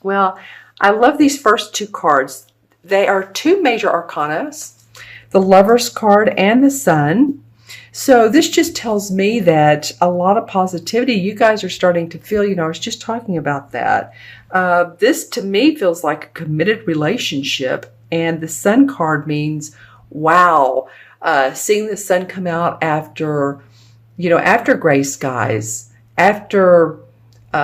Well, I love these first two cards. They are two major arcanas, the Lover's card and the Sun. So this just tells me that a lot of positivity you guys are starting to feel. I was just talking about that. This to me feels like a committed relationship, and the Sun card means, wow, seeing the sun come out after, after gray skies, after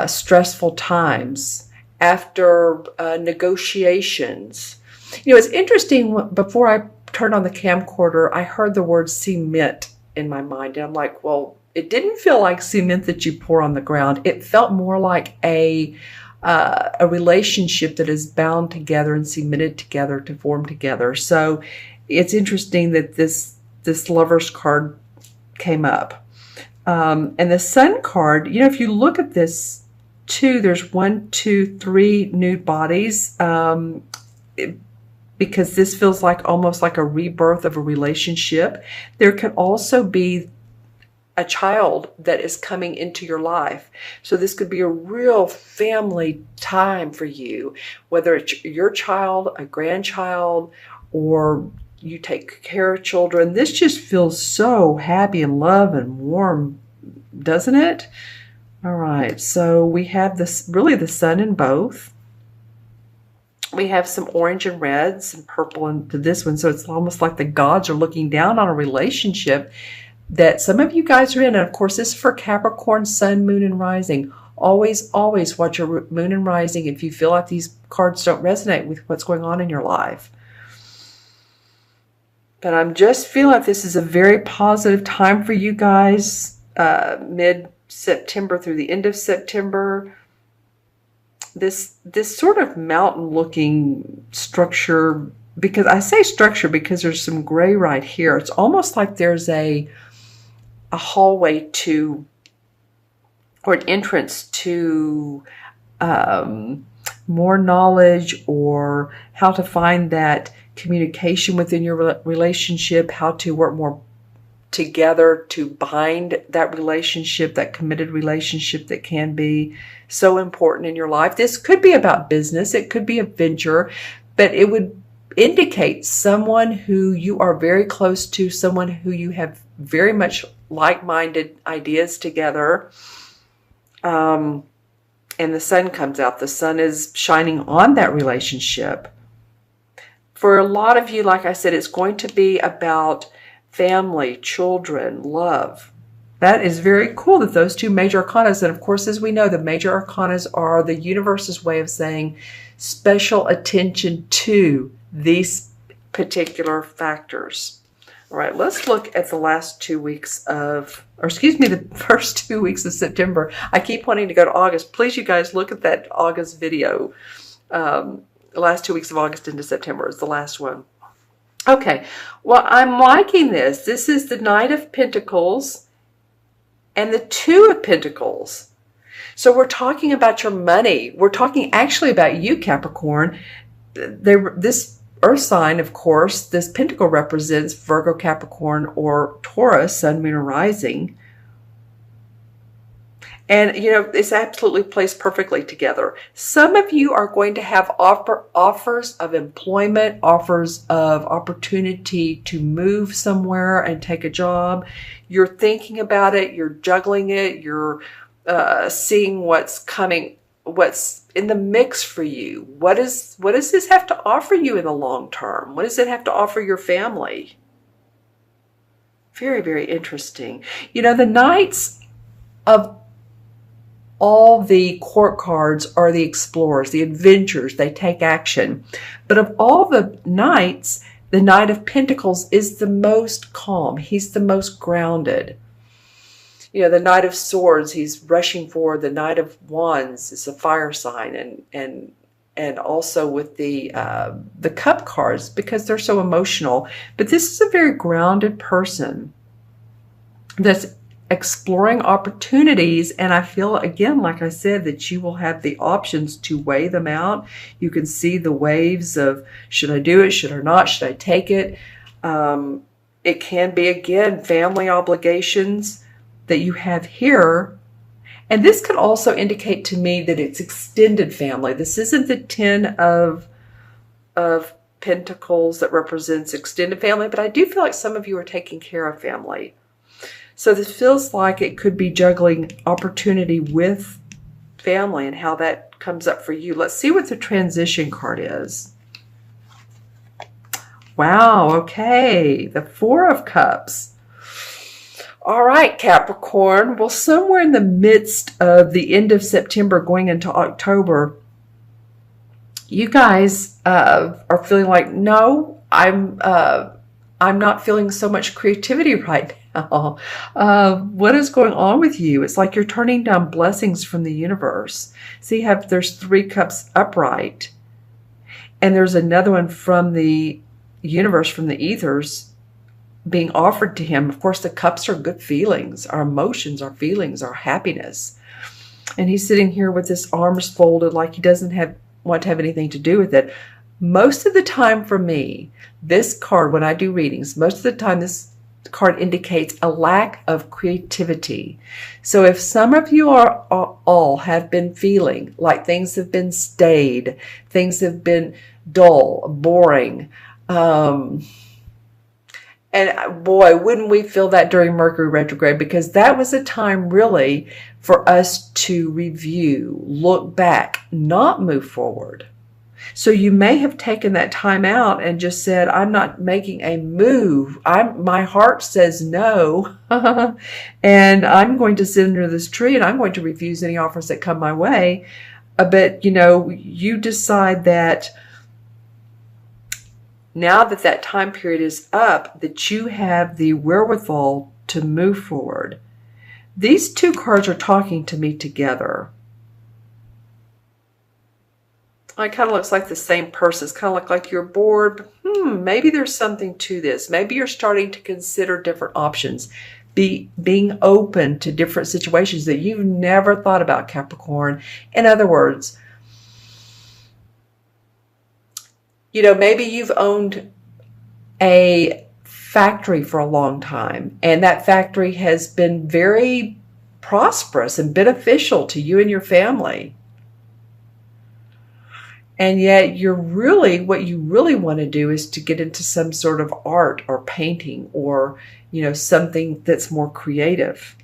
stressful times, after negotiations. It's interesting, before I turned on the camcorder, I heard the word cement in my mind. And I'm like, well, it didn't feel like cement that you pour on the ground. It felt more like a relationship that is bound together and cemented together to form together. So it's interesting that this Lover's card came up. And the Sun card, if you look at this too, there's 1, 2, 3 nude bodies. Because this feels like almost like a rebirth of a relationship. There could also be a child that is coming into your life. So this could be a real family time for you, whether it's your child, a grandchild, or you take care of children. This just feels so happy and love and warm, doesn't it? All right, so we have this, really the Sun in both. We have some orange and reds and purple into this one. So it's almost like the gods are looking down on a relationship that some of you guys are in. And of course, this is for Capricorn, Sun, Moon, and Rising. Always, always watch your Moon and Rising if you feel like these cards don't resonate with what's going on in your life. But I'm just feeling like this is a very positive time for you guys, mid-September through the end of September. This sort of mountain-looking structure, because I say structure because there's some gray right here. It's almost like there's a hallway to, or an entrance to more knowledge, or how to find that communication within your relationship, how to work more together to bind that relationship, that committed relationship that can be so important in your life. This could be about business. It could be a venture, but it would indicate someone who you are very close to, someone who you have very much like-minded ideas together. And the Sun comes out. The Sun is shining on that relationship. For a lot of you, like I said, it's going to be about family, children, love. That is very cool that those two major arcanas, and of course, as we know, the major arcanas are the universe's way of saying special attention to these particular factors. All right, let's look at the last 2 weeks of, or excuse me, the first 2 weeks of September. I keep wanting to go to August. Please, you guys, look at that August video. The last 2 weeks of August into September is the last one. Okay, well, I'm liking this. This is the Knight of Pentacles and the Two of Pentacles. So we're talking about your money. We're talking actually about you, Capricorn. This Earth sign, of course, this pentacle represents Virgo, Capricorn, or Taurus, Sun, Moon, or Rising. And, it's absolutely placed perfectly together. Some of you are going to have offers of employment, offers of opportunity to move somewhere and take a job. You're thinking about it. You're juggling it. You're seeing what's coming, what's in the mix for you. What does this have to offer you in the long term? What does it have to offer your family? Very, very interesting. The Knights of all the court cards are the explorers, the adventurers. They take action. But of all the knights, the Knight of Pentacles is the most calm. He's the most grounded. The Knight of Swords, he's rushing forward. The Knight of Wands is a fire sign, and also with the Cup cards, because they're so emotional. But this is a very grounded person that's exploring opportunities, and I feel, again, like I said, that you will have the options to weigh them out. You can see the waves of, should I do it, should I not, should I take it? It can be, again, family obligations that you have here, And this could also indicate to me that it's extended family. This isn't the 10 of Pentacles that represents extended family, but I do feel like some of you are taking care of family. So this feels like it could be juggling opportunity with family and how that comes up for you. Let's see what the transition card is. Wow, okay. The Four of Cups. All right, Capricorn. Well, somewhere in the midst of the end of September going into October, you guys are feeling like, no, I'm not feeling so much creativity right now. What is going on with you? It's like you're turning down blessings from the universe. See, there's 3 cups upright, and there's another one from the universe, from the ethers, being offered to him. Of course, the cups are good feelings, our emotions, our feelings, our happiness. And he's sitting here with his arms folded like he doesn't want to have anything to do with it. Most of the time for me, this card, when I do readings, most of the time this card indicates a lack of creativity. So if some of you all have been feeling like things have been staid, things have been dull, boring, and boy, wouldn't we feel that during Mercury retrograde, because that was a time really for us to review, look back, not move forward. So you may have taken that time out and just said, I'm not making a move. My heart says no, and I'm going to sit under this tree and I'm going to refuse any offers that come my way. But, you decide that now that that time period is up, that you have the wherewithal to move forward. These 2 cards are talking to me together. It kind of looks like the same person. It's kind of like you're bored. Maybe there's something to this. Maybe you're starting to consider different options. Being open to different situations that you've never thought about, Capricorn. In other words, maybe you've owned a factory for a long time, and that factory has been very prosperous and beneficial to you and your family. And yet what you really want to do is to get into some sort of art or painting or, something that's more creative.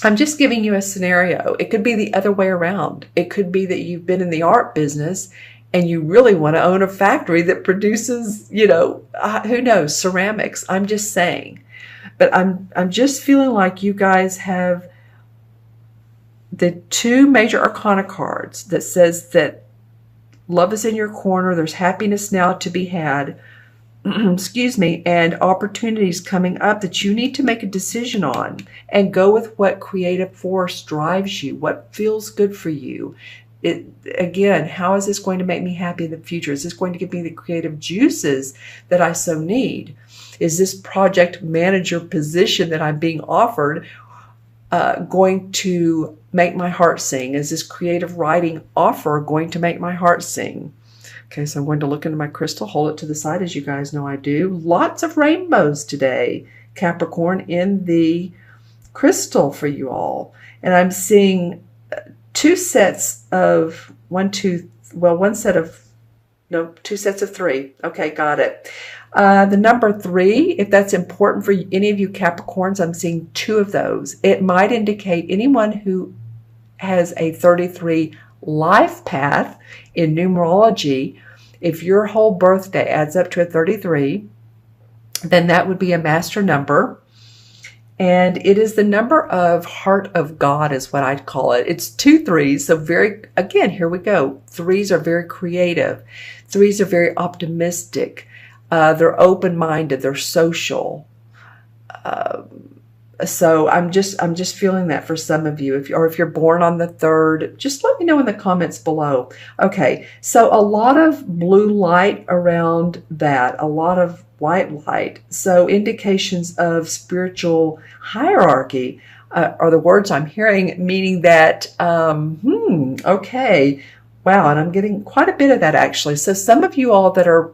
I'm just giving you a scenario. It could be the other way around. It could be that you've been in the art business and you really want to own a factory that produces, who knows, ceramics. I'm just saying. But I'm just feeling like you guys have the 2 major arcana cards that says that love is in your corner. There's happiness now to be had. Excuse me. And opportunities coming up that you need to make a decision on and go with what creative force drives you, what feels good for you. Again, how is this going to make me happy in the future? Is this going to give me the creative juices that I so need? Is this project manager position that I'm being offered going to make my heart sing? Is this creative writing offer going to make my heart sing? Okay, so I'm going to look into my crystal, hold it to the side, as you guys know I do. Lots of rainbows today, Capricorn, in the crystal for you all. And I'm seeing 2 sets of, 2 sets of 3. Okay, got it. The number 3, if that's important for any of you Capricorns, I'm seeing 2 of those. It might indicate anyone who has a 33 life path in numerology. If your whole birthday adds up to a 33, then that would be a master number. And it is the number of heart of God is what I'd call it. It's 2 3s. So again, here we go. 3s are very creative. 3s are very optimistic. They're open-minded. They're social. So I'm just feeling that for some of you. If you're born on the 3rd, just let me know in the comments below. Okay, so a lot of blue light around that, a lot of white light. So indications of spiritual hierarchy are the words I'm hearing, meaning that, okay, wow, and I'm getting quite a bit of that actually. So some of you all that are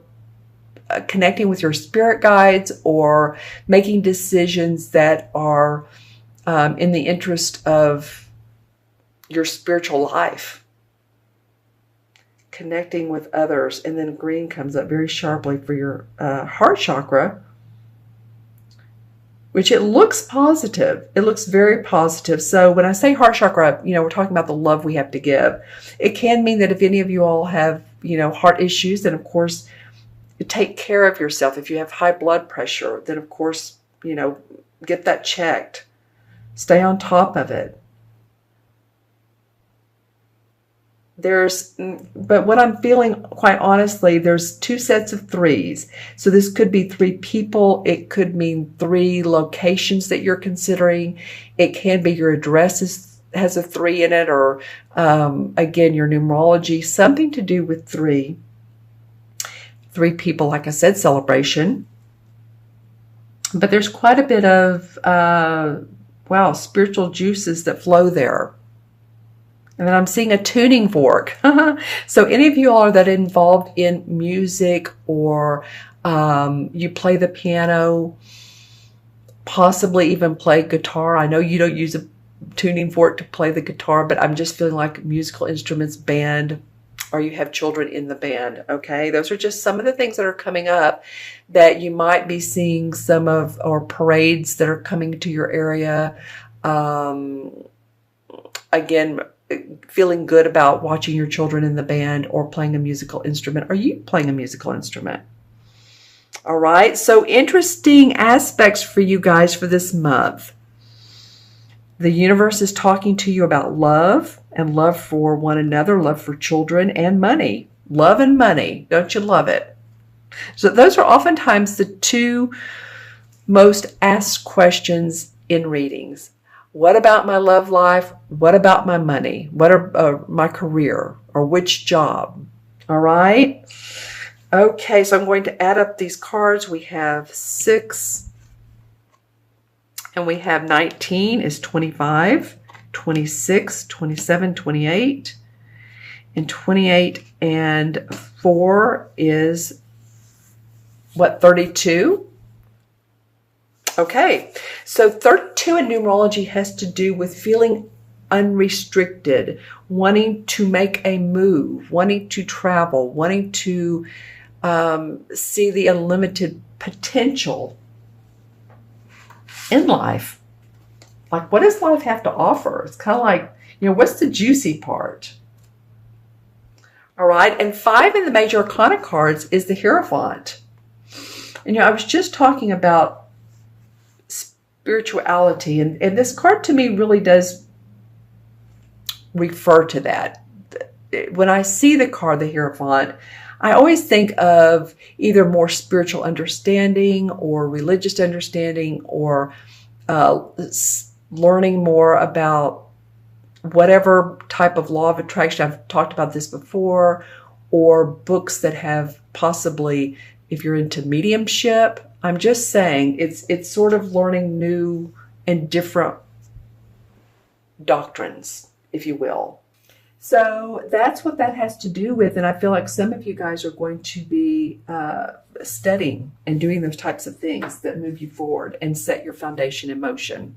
connecting with your spirit guides or making decisions that are in the interest of your spiritual life, connecting with others. And then green comes up very sharply for your heart chakra, which it looks positive. It looks very positive. So when I say heart chakra, we're talking about the love we have to give. It can mean that if any of you all have, heart issues, then of course, take care of yourself. If you have high blood pressure, then of course, get that checked. Stay on top of it. But what I'm feeling, quite honestly, there's 2 sets of 3s. So this could be 3 people. It could mean 3 locations that you're considering. It can be your address has a 3 in it, or again, your numerology, something to do with 3. 3 people, like I said, celebration. But there's quite a bit of, spiritual juices that flow there. And then I'm seeing a tuning fork. So any of you all that are involved in music, or you play the piano, possibly even play guitar. I know you don't use a tuning fork to play the guitar, but I'm just feeling like musical instruments, band, or you have children in the band. Okay, those are just some of the things that are coming up that you might be seeing some of, or parades that are coming to your area. Again, feeling good about watching your children in the band or playing a musical instrument. Are you playing a musical instrument? All right, so interesting aspects for you guys for this month. The universe is talking to you about love, and love for one another, love for children, and money. Love and money. Don't you love it? So those are oftentimes the 2 most asked questions in readings. What about my love life? What about my money? What are my career, or which job? All right. Okay, so I'm going to add up these cards. We have 6, and we have 19 is 25, 26, 27, 28, and 28 and 4 is what, 32? Okay, so 32 in numerology has to do with feeling unrestricted, wanting to make a move, wanting to travel, wanting to see the unlimited potential in life. Like, what does life have to offer? It's kind of like, what's the juicy part? All right, and 5 in the major arcana cards is the Hierophant. And I was just talking about spirituality, and this card to me really does refer to that. When I see the card, the Hierophant, I always think of either more spiritual understanding or religious understanding, or learning more about whatever type of law of attraction. I've talked about this before, or books that have possibly, if you're into mediumship, I'm just saying it's sort of learning new and different doctrines, if you will. So that's what that has to do with. And I feel like some of you guys are going to be studying and doing those types of things that move you forward and set your foundation in motion.